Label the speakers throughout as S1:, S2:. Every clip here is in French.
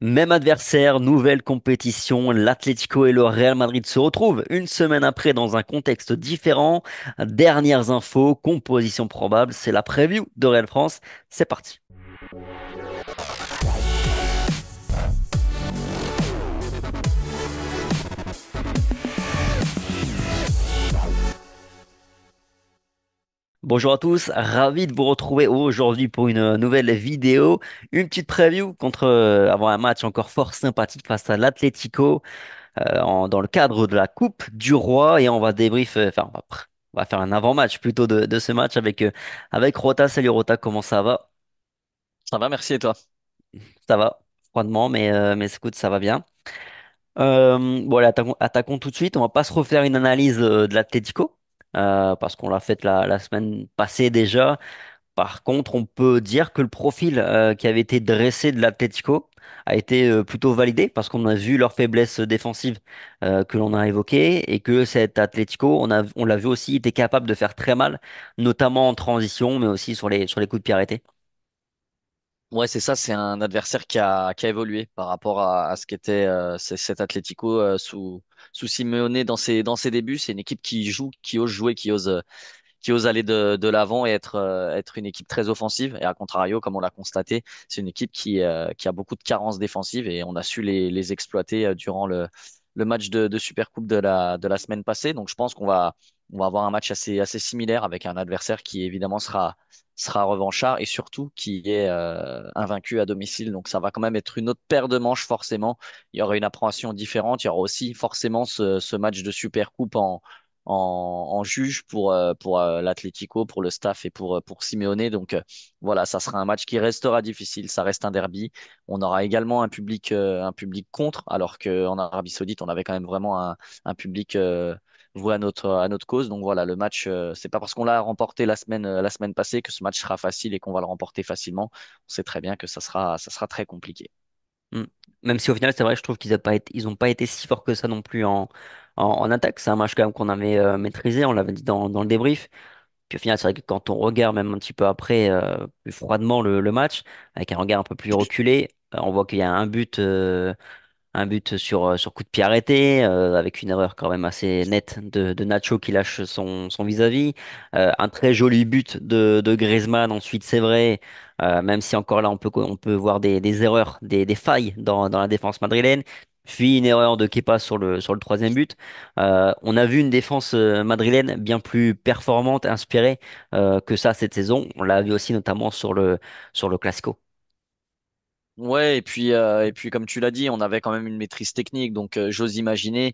S1: Même adversaire, nouvelle compétition, l'Atlético et le Real Madrid se retrouvent une semaine après dans un contexte différent. Dernières infos, composition probable, c'est la preview de Real France. C'est parti. Bonjour à tous, ravi de vous retrouver aujourd'hui pour une nouvelle vidéo, une petite preview contre avant un match encore fort sympathique face à l'Atlético dans le cadre de la Coupe du Roi et on va débrief, on va faire un avant-match plutôt de ce match avec Rota. Salut Rota, comment ça va?
S2: Ça va, merci et toi?
S1: Ça va, froidement, mais écoute, ça va bien. Bon, allez, attaquons tout de suite. On va pas se refaire une analyse de l'Atlético parce qu'on l'a fait la semaine passée déjà. Par contre, on peut dire que le profil qui avait été dressé de l'Atlético a été plutôt validé parce qu'on a vu leurs faiblesses défensives que l'on a évoquées et que cet Atlético, on l'a vu aussi, était capable de faire très mal, notamment en transition, mais aussi sur les coups de pied arrêtés.
S2: Ouais, c'est ça, c'est un adversaire qui a évolué par rapport à ce qu'était cet Atlético sous Simeone dans ses débuts. C'est une équipe qui joue, qui ose jouer, qui ose aller de l'avant et être une équipe très offensive. Et à contrario, comme on l'a constaté, c'est une équipe qui a beaucoup de carences défensives et on a su les exploiter durant le match de Supercoupe de la semaine passée. Donc je pense qu'on va avoir un match assez similaire avec un adversaire qui évidemment sera revanchard et surtout qui est invaincu à domicile. Donc ça va quand même être une autre paire de manches forcément. Il y aura une appréhension différente. Il y aura aussi forcément ce match de Supercoupe en juge pour l'Atlético, pour le staff et pour Simeone. Donc voilà, ça sera un match qui restera difficile. Ça reste un derby. On aura également un public contre, alors qu'en Arabie Saoudite, on avait quand même vraiment un public voué à notre cause. Donc voilà, le match, c'est pas parce qu'on l'a remporté la semaine passée que ce match sera facile et qu'on va le remporter facilement. On sait très bien que ça sera très compliqué.
S1: Mm. Même si au final, c'est vrai, je trouve ils ont pas été si forts que ça non plus en attaque. C'est un match quand même qu'on avait maîtrisé, on l'avait dit dans le débrief. Puis au final, c'est vrai que quand on regarde même un petit peu après, plus froidement le match, avec un regard un peu plus reculé, on voit qu'il y a un but sur coup de pied arrêté, avec une erreur quand même assez nette de Nacho qui lâche son vis-à-vis. Un très joli but de Griezmann ensuite, c'est vrai, même si encore là on peut voir des erreurs, des failles dans la défense madrilène. Puis une erreur de Kepa sur le troisième but. On a vu une défense madrilène bien plus performante, inspirée que ça cette saison. On l'a vu aussi notamment sur le Classico.
S2: Ouais, et puis comme tu l'as dit, on avait quand même une maîtrise technique, donc j'ose imaginer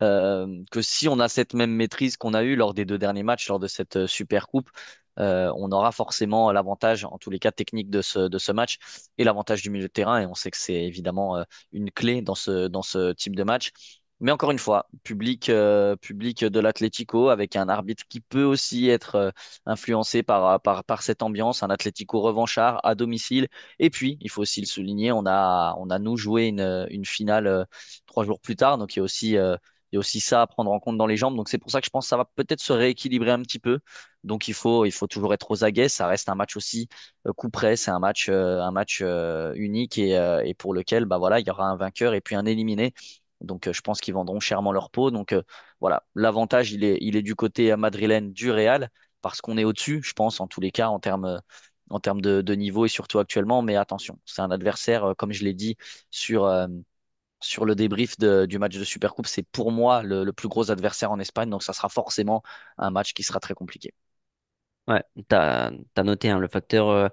S2: que si on a cette même maîtrise qu'on a eue lors des deux derniers matchs, lors de cette Super Coupe, on aura forcément l'avantage, en tous les cas technique de ce match, et l'avantage du milieu de terrain. Et on sait que c'est évidemment une clé dans ce type de match. Mais encore une fois, public de l'Atlético, avec un arbitre qui peut aussi être influencé par cette ambiance, un Atlético revanchard à domicile. Et puis, il faut aussi le souligner, on a nous joué une finale 3 jours plus tard, donc il y a aussi ça à prendre en compte dans les jambes. Donc c'est pour ça que je pense que ça va peut-être se rééquilibrer un petit peu. Donc il faut toujours être aux aguets. Ça reste un match aussi coup près. C'est un match unique et pour lequel bah voilà, il y aura un vainqueur et puis un éliminé. Donc je pense qu'ils vendront chèrement leur peau. Donc voilà, l'avantage il est du côté madrilène du Real parce qu'on est au-dessus, je pense en tous les cas en termes de niveau et surtout actuellement. Mais attention, c'est un adversaire comme je l'ai dit sur le débrief du match de Supercoupe, c'est pour moi le plus gros adversaire en Espagne, donc ça sera forcément un match qui sera très compliqué.
S1: Ouais, t'as noté hein, le facteur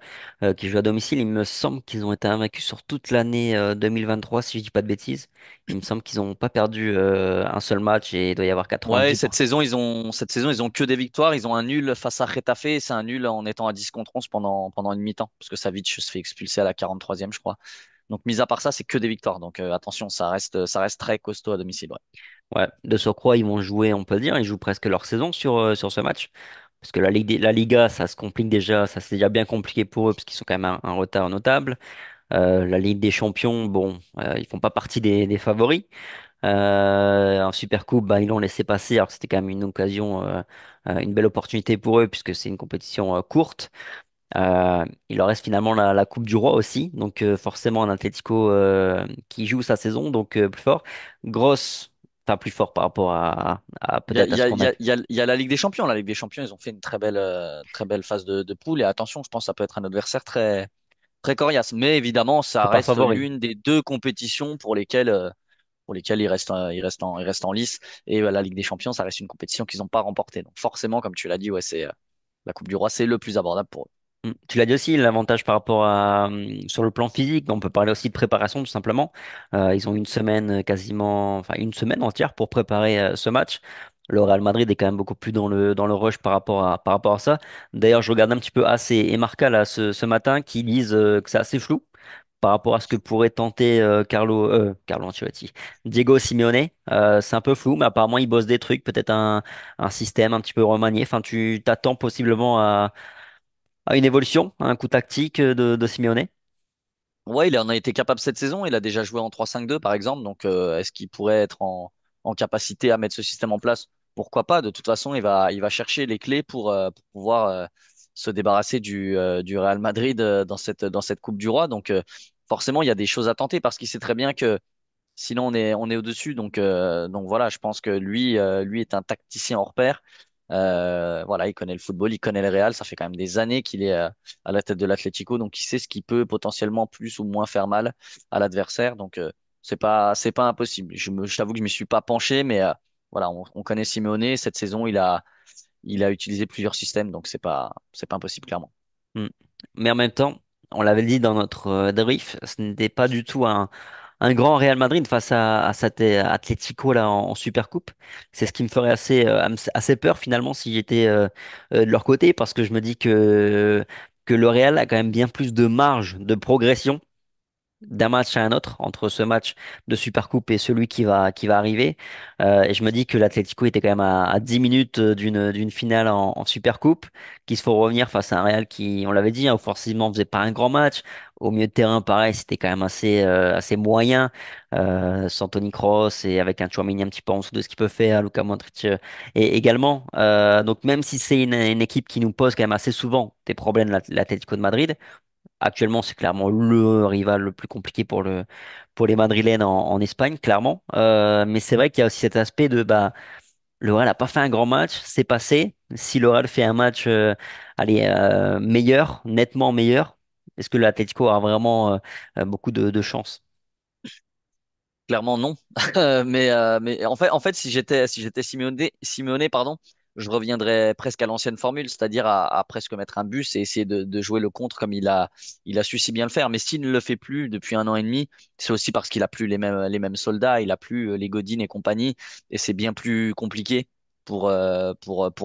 S1: qui joue à domicile. Il me semble qu'ils ont été invaincus sur toute l'année 2023, si je dis pas de bêtises. Il me semble qu'ils n'ont pas perdu un seul match et il doit y avoir
S2: Ouais,
S1: 90
S2: cette saison, ils ont que des victoires. Ils ont un nul face à Getafe et c'est un nul en étant à 10 contre 11 pendant une mi-temps, parce que Savic se fait expulser à la 43e, je crois. Donc, mis à part ça, c'est que des victoires. Donc, attention, ça reste très costaud à domicile. Ouais.
S1: Ouais, de surcroît, ils vont jouer, on peut le dire, ils jouent presque leur saison sur ce match. Parce que la Liga, ça se complique déjà, ça s'est déjà bien compliqué pour eux, parce qu'ils sont quand même un retard notable. La Ligue des Champions, bon, ils font pas partie des favoris. En Super Coupe, bah, ils l'ont laissé passer, alors que c'était quand même une occasion, une belle opportunité pour eux, puisque c'est une compétition courte. Il leur reste finalement la Coupe du Roi aussi, donc forcément un Atlético qui joue sa saison, donc plus fort. Grosse, enfin plus fort par rapport à
S2: Il y a,
S1: peut-être
S2: il
S1: à
S2: y
S1: ce
S2: a-
S1: qu'on
S2: il y
S1: a
S2: a-
S1: vu.
S2: il y a- il y a la Ligue des Champions. La Ligue des Champions, ils ont fait une très belle phase de poule. Et attention, je pense que ça peut être un adversaire très, très coriace. Mais évidemment, ça
S1: C'est pas
S2: reste
S1: favori.
S2: l'une des deux compétitions pour lesquelles ils restent en lice. Et la Ligue des Champions, ça reste une compétition qu'ils n'ont pas remportée. Donc forcément, comme tu l'as dit, ouais, c'est la Coupe du Roi, c'est le plus abordable pour eux.
S1: Tu l'as dit aussi, l'avantage par rapport à sur le plan physique, on peut parler aussi de préparation tout simplement. Ils ont une semaine quasiment, enfin une semaine entière pour préparer ce match. Le Real Madrid est quand même beaucoup plus dans le rush par rapport à ça. D'ailleurs, je regarde un petit peu AC et Marca là ce matin qui disent que c'est assez flou par rapport à ce que pourrait tenter Carlo Ancelotti, Diego Simeone. C'est un peu flou, mais apparemment il bosse des trucs, peut-être un système un petit peu remanié. Enfin, tu t'attends possiblement à une évolution, à un coup tactique de Simeone.
S2: Ouais, il en a été capable cette saison. Il a déjà joué en 3-5-2, par exemple. Donc, est-ce qu'il pourrait être en capacité à mettre ce système en place? Pourquoi pas? De toute façon, il va chercher les clés pour pouvoir se débarrasser du Real Madrid dans cette Coupe du Roi. Donc, forcément, il y a des choses à tenter parce qu'il sait très bien que sinon, on est au-dessus. Donc voilà, je pense que lui est un tacticien hors pair. Voilà, il connaît le football, il connaît le Real. Ça fait quand même des années qu'il est à la tête de l'Atlético, donc il sait ce qui peut potentiellement plus ou moins faire mal à l'adversaire. Donc c'est pas impossible. Je t'avoue que je m'y suis pas penché, mais voilà, on connaît Simeone. Cette saison, il a utilisé plusieurs systèmes, donc c'est pas impossible clairement.
S1: Mm. Mais en même temps, on l'avait dit dans notre débrief, ce n'était pas du tout un grand Real Madrid face à cet Atlético là en Supercoupe. C'est ce qui me ferait assez peur finalement si j'étais de leur côté, parce que je me dis que le Real a quand même bien plus de marge de progression d'un match à un autre, entre ce match de Supercoupe et celui qui va arriver. Et je me dis que l'Atlético était quand même à 10 minutes d'une finale en Supercoupe, qu'il se faut revenir face à un Real qui, on l'avait dit, hein, offensivement faisait pas un grand match. Au milieu de terrain, pareil, c'était quand même assez moyen, sans Toni Kroos et avec un Tchouaméni un petit peu en dessous de ce qu'il peut faire, Luka Modric et également. Donc même si c'est une équipe qui nous pose quand même assez souvent des problèmes, l'Atlético de Madrid, actuellement, c'est clairement le rival le plus compliqué pour les Madrilènes en Espagne, clairement. Mais c'est vrai qu'il y a aussi cet aspect de bah, le Real n'a pas fait un grand match, c'est passé. Si le Real fait un match meilleur, nettement meilleur, est-ce que l'Atlético aura vraiment beaucoup de chance?
S2: Clairement non. Mais en fait, si j'étais Simeone, pardon, je reviendrais presque à l'ancienne formule, c'est-à-dire à presque mettre un bus et essayer de jouer le contre comme il a su si bien le faire. Mais s'il ne le fait plus depuis un an et demi, c'est aussi parce qu'il a plus les mêmes soldats, il a plus les Godin et compagnie, et c'est bien plus compliqué pour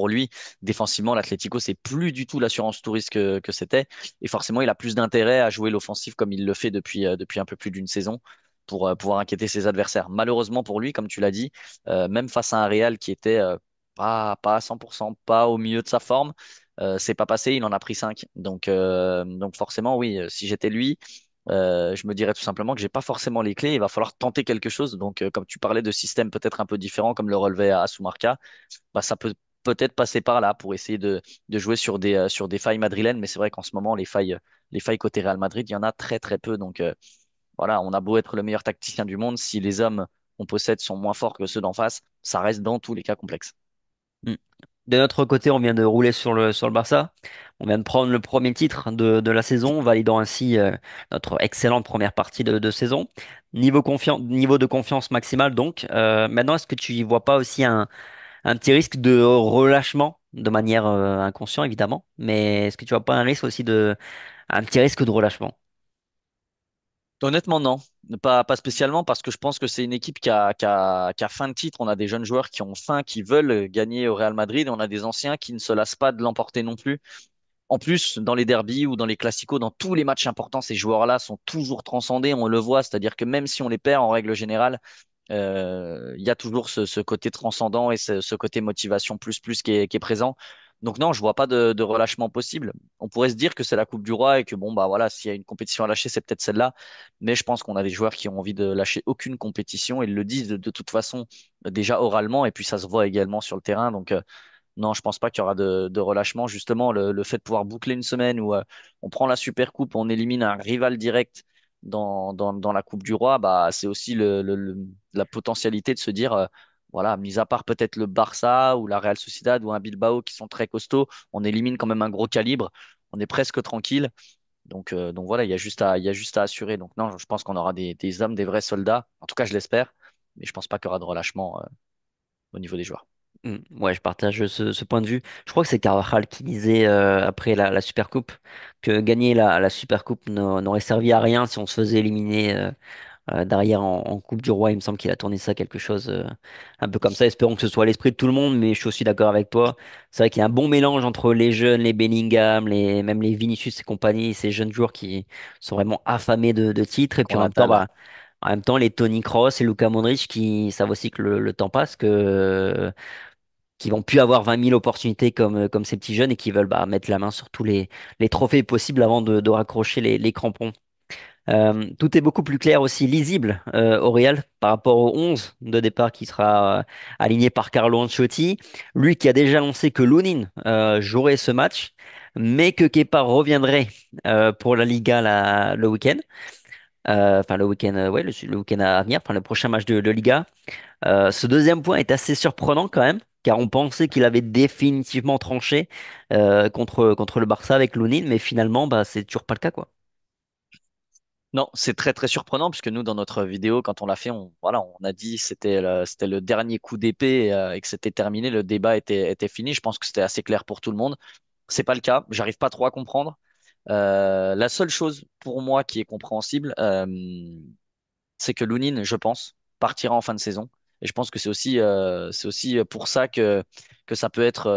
S2: lui. Défensivement, l'Atlético, c'est plus du tout l'assurance touriste que c'était, et forcément, il a plus d'intérêt à jouer l'offensif comme il le fait depuis un peu plus d'une saison pour pouvoir inquiéter ses adversaires. Malheureusement pour lui, comme tu l'as dit, même face à un Real qui était pas à 100%, pas au milieu de sa forme, c'est pas passé, il en a pris 5. Donc forcément, oui, si j'étais lui, je me dirais tout simplement que j'ai pas forcément les clés, il va falloir tenter quelque chose. Donc comme tu parlais de système peut-être un peu différent, comme le relevait à Soumarca, bah, ça peut peut-être passer par là pour essayer de jouer sur des failles madrilènes. Mais c'est vrai qu'en ce moment, les failles côté Real Madrid, il y en a très très peu. Donc voilà, on a beau être le meilleur tacticien du monde, si les hommes qu'on possède sont moins forts que ceux d'en face, ça reste dans tous les cas complexe.
S1: Mm. De notre côté, on vient de rouler sur le Barça. On vient de prendre le premier titre de la saison, validant ainsi notre excellente première partie de saison. Niveau de confiance maximale donc. Maintenant, est-ce que tu y vois pas aussi un petit risque de relâchement, de manière inconsciente évidemment, mais est-ce que tu vois pas un risque aussi un petit risque de relâchement?
S2: Honnêtement, non. Pas spécialement parce que je pense que c'est une équipe qui a faim de titre. On a des jeunes joueurs qui ont faim, qui veulent gagner au Real Madrid. Et on a des anciens qui ne se lassent pas de l'emporter non plus. En plus, dans les derbies ou dans les classicos, dans tous les matchs importants, ces joueurs-là sont toujours transcendés. On le voit, c'est-à-dire que même si on les perd en règle générale, il y a toujours ce côté transcendant et ce côté motivation plus qui est présent. Donc non, je vois pas de relâchement possible. On pourrait se dire que c'est la Coupe du Roi et que bon bah voilà, s'il y a une compétition à lâcher, c'est peut-être celle-là. Mais je pense qu'on a des joueurs qui ont envie de lâcher aucune compétition. Ils le disent de toute façon déjà oralement et puis ça se voit également sur le terrain. Donc Non, je pense pas qu'il y aura de relâchement. Justement, le fait de pouvoir boucler une semaine où on prend la Super Coupe, on élimine un rival direct dans la Coupe du Roi, bah, c'est aussi la potentialité de se dire, voilà, mis à part peut-être le Barça ou la Real Sociedad ou un Bilbao qui sont très costauds, on élimine quand même un gros calibre. On est presque tranquille. Donc voilà, il y a juste à assurer. Donc non, je pense qu'on aura des hommes, des vrais soldats. En tout cas, je l'espère. Mais je pense pas qu'il y aura de relâchement au niveau des joueurs.
S1: Ouais, je partage ce point de vue. Je crois que c'est Carvajal qui disait après la Super Coupe que gagner la Super Coupe n'aurait servi à rien si on se faisait éliminer derrière en Coupe du Roi. Il me semble qu'il a tourné ça quelque chose un peu comme ça. Espérons que ce soit l'esprit de tout le monde, mais je suis aussi d'accord avec toi. C'est vrai qu'il y a un bon mélange entre les jeunes, les Bellingham, même les Vinicius et compagnie, ces jeunes joueurs qui sont vraiment affamés de titres. Et puis
S2: Qu'on l'appelle.
S1: en même temps, les Toni Kroos et Luka Modric qui savent aussi que le temps passe, qui vont plus avoir 20 000 opportunités comme ces petits jeunes et qui veulent mettre la main sur tous les trophées possibles avant de raccrocher les crampons. Tout est beaucoup plus clair aussi, lisible au Real par rapport au 11 de départ qui sera aligné par Carlo Ancelotti. Lui qui a déjà annoncé que Lunin jouerait ce match, mais que Kepa reviendrait pour la Liga le week-end. Enfin, le week-end, ouais, le week-end à venir, enfin, le prochain match de Liga. Ce deuxième point est assez surprenant quand même, car on pensait qu'il avait définitivement tranché contre le Barça avec Lunin, mais finalement, c'est toujours pas le cas, quoi.
S2: Non, c'est très très surprenant puisque nous dans notre vidéo quand on l'a fait, voilà, on a dit c'était le dernier coup d'épée et que c'était terminé, le débat était fini. Je pense que c'était assez clair pour tout le monde. C'est pas le cas. J'arrive pas trop à comprendre. La seule chose pour moi qui est compréhensible, c'est que Lounine, je pense, partira en fin de saison. Et je pense que c'est aussi pour ça que ça peut être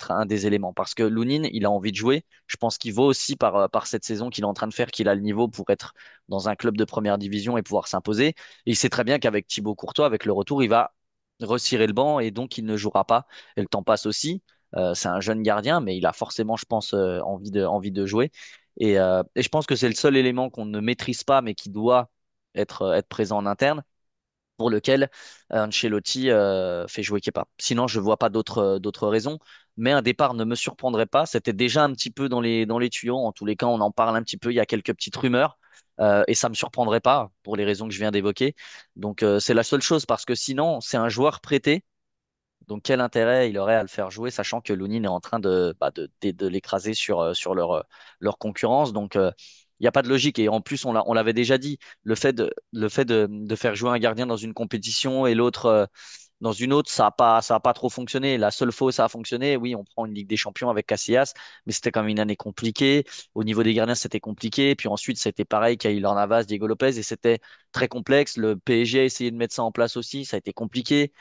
S2: un des éléments. Parce que Lounine, il a envie de jouer. Je pense qu'il vaut aussi par cette saison qu'il est en train de faire, qu'il a le niveau pour être dans un club de première division et pouvoir s'imposer. Et il sait très bien qu'avec Thibaut Courtois, avec le retour, il va resserrer le banc et donc il ne jouera pas. Et le temps passe aussi. C'est un jeune gardien, mais il a forcément, je pense, envie de jouer. Et je pense que c'est le seul élément qu'on ne maîtrise pas, mais qui doit être présent en interne, pour lequel Ancelotti fait jouer Kepa. Sinon, je vois pas d'autres raisons. Mais un départ ne me surprendrait pas. C'était déjà un petit peu dans les tuyaux. En tous les cas, on en parle un petit peu. Il y a quelques petites rumeurs. Et ça me surprendrait pas pour les raisons que je viens d'évoquer. Donc c'est la seule chose parce que sinon c'est un joueur prêté. Donc quel intérêt il aurait à le faire jouer, sachant que Lounine est en train de l'écraser sur leur concurrence. Donc il n'y a pas de logique. Et en plus, on l'avait déjà dit, le fait de faire jouer un gardien dans une compétition et l'autre dans une autre, ça a pas trop fonctionné. La seule fois où ça a fonctionné, oui, on prend une Ligue des Champions avec Casillas, mais c'était quand même une année compliquée. Au niveau des gardiens, c'était compliqué. Puis ensuite, c'était pareil, Keylor Navas, Diego Lopez, et c'était très complexe. Le PSG a essayé de mettre ça en place aussi, ça a été compliqué.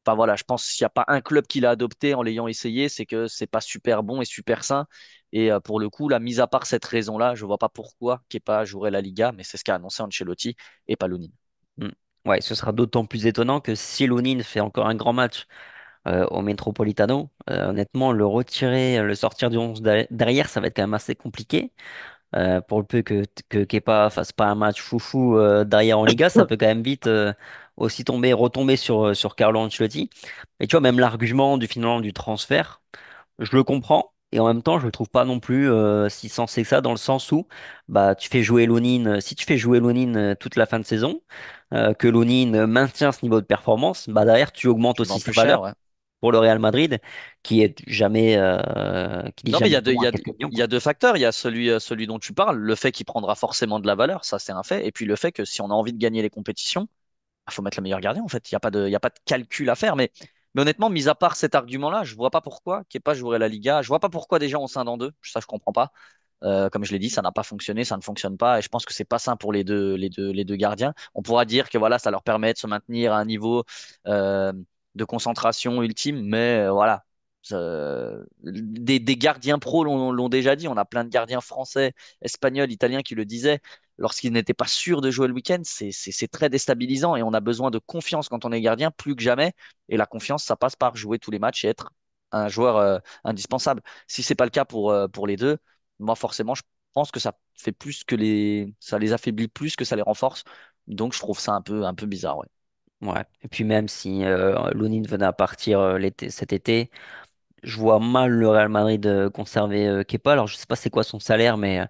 S2: Enfin voilà, je pense qu'il n'y a pas un club qui l'a adopté en l'ayant essayé, c'est que c'est pas super bon et super sain. Et pour le coup, la mise à part cette raison-là, je vois pas pourquoi Kepa jouerait la Liga, mais c'est ce qu'a annoncé Ancelotti et pas Lounine.
S1: Mm. Ouais, ce sera d'autant plus étonnant que si Lunin fait encore un grand match au Metropolitano, honnêtement, le retirer, le sortir du 11 derrière, ça va être quand même assez compliqué. Pour le peu que Kepa fasse pas un match foufou derrière en Liga, ça peut quand même vite aussi retomber sur Carlo Ancelotti. Et tu vois, même l'argument du finalement du transfert, je le comprends. Et en même temps, je le trouve pas non plus si sensé que ça, dans le sens où tu fais jouer Lonin, si tu fais jouer Lonin toute la fin de saison, que Lonin maintient ce niveau de performance, derrière tu augmentes
S2: Tu le
S1: aussi
S2: vends
S1: sa
S2: plus cher,
S1: valeur
S2: ouais.
S1: pour le Real Madrid, qui dit
S2: Non, mais
S1: jamais non à quelques millions,
S2: il y
S1: quoi.
S2: a deux facteurs. Il y a celui dont tu parles, le fait qu'il prendra forcément de la valeur, ça c'est un fait. Et puis le fait que si on a envie de gagner les compétitions, il faut mettre le meilleur gardien en fait. Il y a pas de calcul à faire. Mais honnêtement, mis à part cet argument-là, je vois pas pourquoi Kepa jouerait la Liga. Je vois pas pourquoi des gens ont scindé en deux. Ça, je comprends pas. Comme je l'ai dit, ça n'a pas fonctionné, ça ne fonctionne pas, et je pense que c'est pas sain pour les deux gardiens. On pourra dire que voilà, ça leur permet de se maintenir à un niveau euh, de concentration ultime, mais voilà. Des gardiens pros l'ont déjà dit. On a plein de gardiens français, espagnols, italiens qui le disaient. Lorsqu'ils n'étaient pas sûrs de jouer le week-end, c'est très déstabilisant et on a besoin de confiance quand on est gardien plus que jamais. Et la confiance, ça passe par jouer tous les matchs et être un joueur indispensable. Si c'est pas le cas pour les deux, moi, forcément, je pense que ça fait plus que ça les affaiblit plus que ça les renforce. Donc, je trouve ça un peu bizarre, ouais.
S1: Ouais. Et puis même si Lounine venait à partir cet été, je vois mal le Real Madrid conserver Kepa. Alors, je sais pas c'est quoi son salaire, mais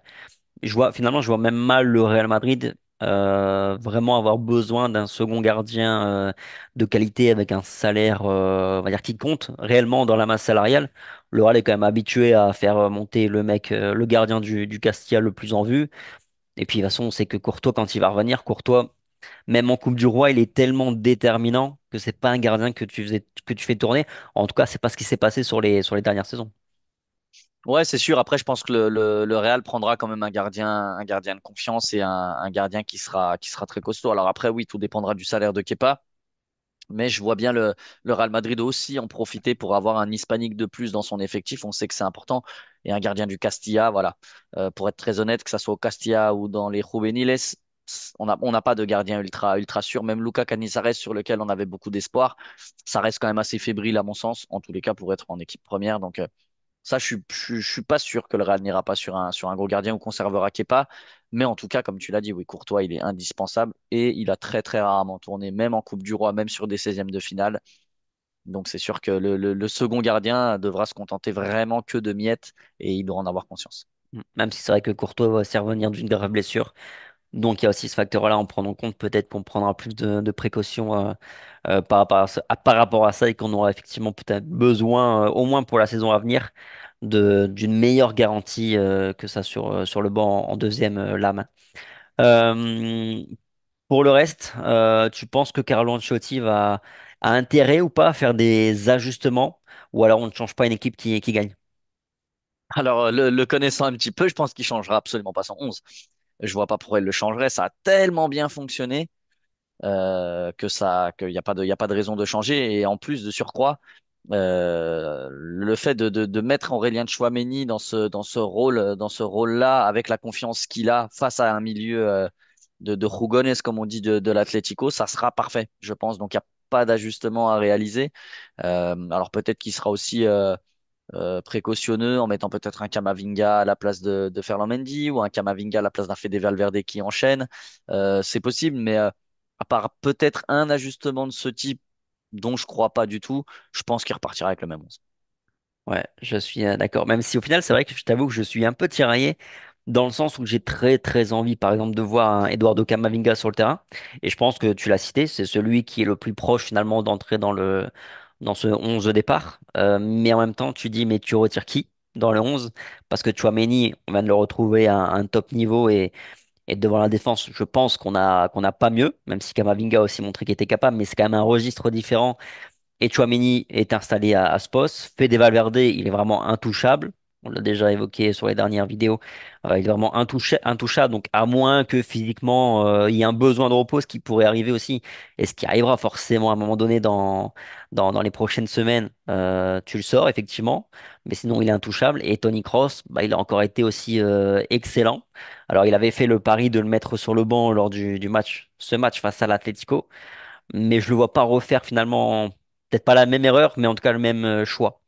S1: finalement, je vois même mal le Real Madrid vraiment avoir besoin d'un second gardien de qualité avec un salaire, on va dire, qui compte réellement dans la masse salariale. Le Real est quand même habitué à faire monter le mec, le gardien du Castilla le plus en vue. Et puis, de toute façon, on sait que Courtois, quand il va revenir, Courtois, même en Coupe du Roi, il est tellement déterminant que c'est pas un gardien que tu fais tourner. En tout cas, c'est pas ce qui s'est passé sur les dernières saisons.
S2: Ouais, c'est sûr. Après, je pense que le Real prendra quand même un gardien de confiance et un gardien qui sera très costaud. Alors après, oui, tout dépendra du salaire de Kepa. Mais je vois bien le Real Madrid aussi en profiter pour avoir un Hispanique de plus dans son effectif. On sait que c'est important. Et un gardien du Castilla, voilà. Pour être très honnête, que ça soit au Castilla ou dans les Juveniles, on n'a pas de gardien ultra sûr. Même Lucas Canizares, sur lequel on avait beaucoup d'espoir, ça reste quand même assez fébrile à mon sens, en tous les cas pour être en équipe première. Donc ça, je suis pas sûr que le Real n'ira pas sur un gros gardien ou conservera Kepa. Mais en tout cas, comme tu l'as dit, oui, Courtois, il est indispensable et il a très rarement tourné, même en Coupe du Roi, même sur des 16e de finale. Donc c'est sûr que le second gardien devra se contenter vraiment que de miettes et il doit en avoir conscience.
S1: Même si c'est vrai que Courtois va aussi revenir d'une grave blessure. Donc il y a aussi ce facteur-là à en prendre en compte. Peut-être qu'on prendra plus de précautions par rapport à ça et qu'on aura effectivement peut-être besoin, au moins pour la saison à venir, d'une meilleure garantie que ça sur le banc en deuxième lame. Euh, pour le reste, tu penses que Carlo Ancelotti a intérêt ou pas à faire des ajustements ou alors on ne change pas une équipe qui gagne?
S2: Alors le connaissant un petit peu, je pense qu'il changera absolument pas son 11. Je vois pas pourquoi il le changerait. Ça a tellement bien fonctionné qu'il y a pas de raison de changer. Et en plus de surcroît, le fait de mettre Aurélien Tchouaméni dans ce rôle-là, avec la confiance qu'il a face à un milieu de Jugones, comme on dit, de l'Atlético, ça sera parfait, je pense. Donc il n'y a pas d'ajustement à réaliser. Alors peut-être qu'il sera aussi précautionneux en mettant peut-être un Camavinga à la place de Ferland Mendy ou un Camavinga à la place d'un Fede Valverde qui enchaîne. C'est possible, mais à part peut-être un ajustement de ce type dont je crois pas du tout, je pense qu'il repartira avec le même 11.
S1: Ouais, je suis d'accord. Même si au final, c'est vrai que je t'avoue que je suis un peu tiraillé dans le sens où j'ai très envie, par exemple, de voir un Eduardo Camavinga sur le terrain. Et je pense que tu l'as cité, c'est celui qui est le plus proche finalement d'entrer dans ce 11 de départ. Mais en même temps, tu dis, mais tu retires qui dans le 11? Parce que Tchouaméni, on vient de le retrouver à un top niveau et devant la défense, je pense qu'on a pas mieux, même si Camavinga a aussi montré qu'il était capable, mais c'est quand même un registre différent et Tchouaméni est installé à ce poste. Fede Valverde, il est vraiment intouchable. On l'a déjà évoqué sur les dernières vidéos. Il est vraiment intouchable. Donc, à moins que physiquement, il y ait un besoin de repos, ce qui pourrait arriver aussi, et ce qui arrivera forcément à un moment donné dans les prochaines semaines, tu le sors, effectivement. Mais sinon, il est intouchable. Et Tony Kroos, bah, il a encore été aussi excellent. Alors, il avait fait le pari de le mettre sur le banc lors du match, ce match face à l'Atlético, mais je le vois pas refaire finalement, peut-être pas la même erreur, mais en tout cas le même choix.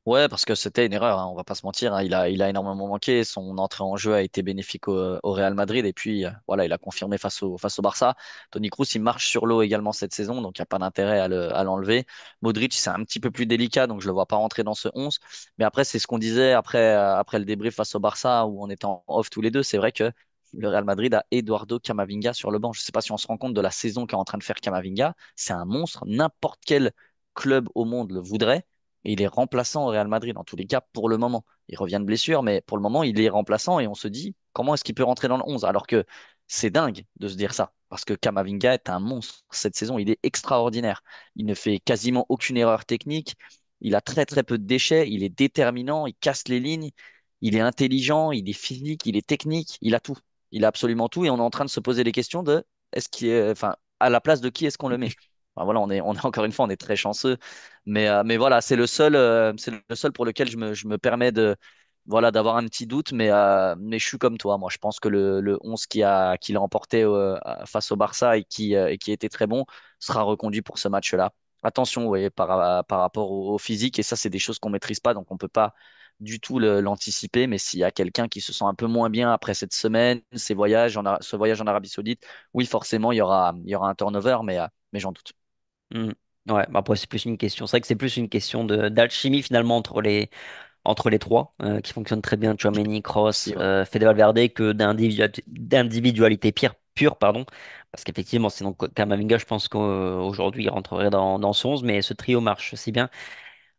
S2: Ouais, parce que c'était une erreur, hein, on va pas se mentir, hein. Il a énormément manqué. Son entrée en jeu a été bénéfique au Real Madrid. Et puis, voilà, il a confirmé face au Barça. Toni Kroos, il marche sur l'eau également cette saison, donc il n'y a pas d'intérêt à l'enlever. Modric, c'est un petit peu plus délicat, donc je le vois pas rentrer dans ce 11. Mais après, c'est ce qu'on disait après le débrief face au Barça, où on était en off tous les deux. C'est vrai que le Real Madrid a Eduardo Camavinga sur le banc. Je sais pas si on se rend compte de la saison qu'est en train de faire Camavinga. C'est un monstre. N'importe quel club au monde le voudrait. Et il est remplaçant au Real Madrid, en tous les cas, pour le moment. Il revient de blessure, mais pour le moment, il est remplaçant et on se dit, comment est-ce qu'il peut rentrer dans le 11? Alors que c'est dingue de se dire ça, parce que Kamavinga est un monstre cette saison, il est extraordinaire. Il ne fait quasiment aucune erreur technique, il a très peu de déchets, il est déterminant, il casse les lignes, il est intelligent, il est physique, il est technique, il a tout. Il a absolument tout et on est en train de se poser les questions de, est-ce qu'il est, enfin, à la place de qui est-ce qu'on le met? Enfin, voilà, on est encore une fois, on est très chanceux. Mais voilà, c'est le seul pour lequel je me permets voilà, d'avoir un petit doute. Mais je suis comme toi. Moi, je pense que le 11 qu'il a emporté face au Barça et qui était très bon sera reconduit pour ce match-là. Attention, vous voyez, par rapport au physique. Et ça, c'est des choses qu'on maîtrise pas. Donc, on peut pas du tout l'anticiper. Mais s'il y a quelqu'un qui se sent un peu moins bien après cette semaine, ce voyage en Arabie Saoudite, oui, forcément, il y aura un turnover. Mais j'en doute.
S1: Hmm. Ouais, bah après c'est plus une question. C'est vrai que c'est plus une question de d'alchimie finalement entre les trois qui fonctionnent très bien, Tchouaméni, Kroos,
S2: Aussi, ouais.
S1: Fede Valverde, que d'individualité pure, pardon. Parce qu'effectivement, sinon Kamavinga, je pense qu'aujourd'hui il rentrerait dans ce 11, mais ce trio marche aussi bien.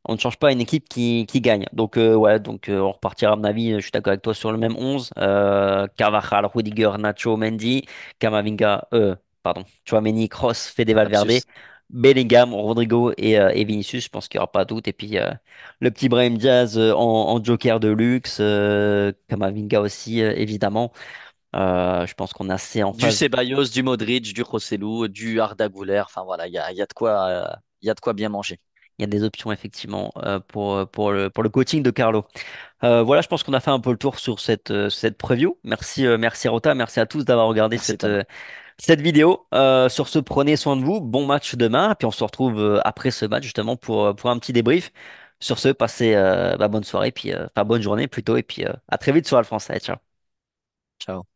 S1: On ne change pas une équipe qui gagne. Donc, ouais, donc on repartira, à mon avis, je suis d'accord avec toi, sur le même 11. Carvajal, Rudiger, Nacho, Mendy, Kamavinga, pardon, Tchouaméni, Kroos, Fede Valverde,
S2: Lapsus.
S1: Bellingham, Rodrigo et Vinicius. Je pense qu'il n'y aura pas de doute. Et puis, le petit Brahim Diaz en joker de luxe, Kamavinga aussi, évidemment. Je pense qu'on a assez en
S2: Du
S1: phase.
S2: Ceballos, du Modric, du Joselu, du Arda Güler. Enfin voilà, il y a de quoi, il y a de quoi bien manger.
S1: Il y a des options, effectivement, pour le coaching de Carlo. Voilà, je pense qu'on a fait un peu le tour sur cette preview. Merci, merci Rota, merci à tous d'avoir regardé
S2: Merci Thomas.
S1: cette vidéo. Sur ce, prenez soin de vous. Bon match demain, puis on se retrouve après ce match justement pour un petit débrief. Sur ce, passez bonne soirée, puis enfin bonne journée plutôt, et puis à très vite sur Alphonse. Allez, ciao.
S2: Ciao.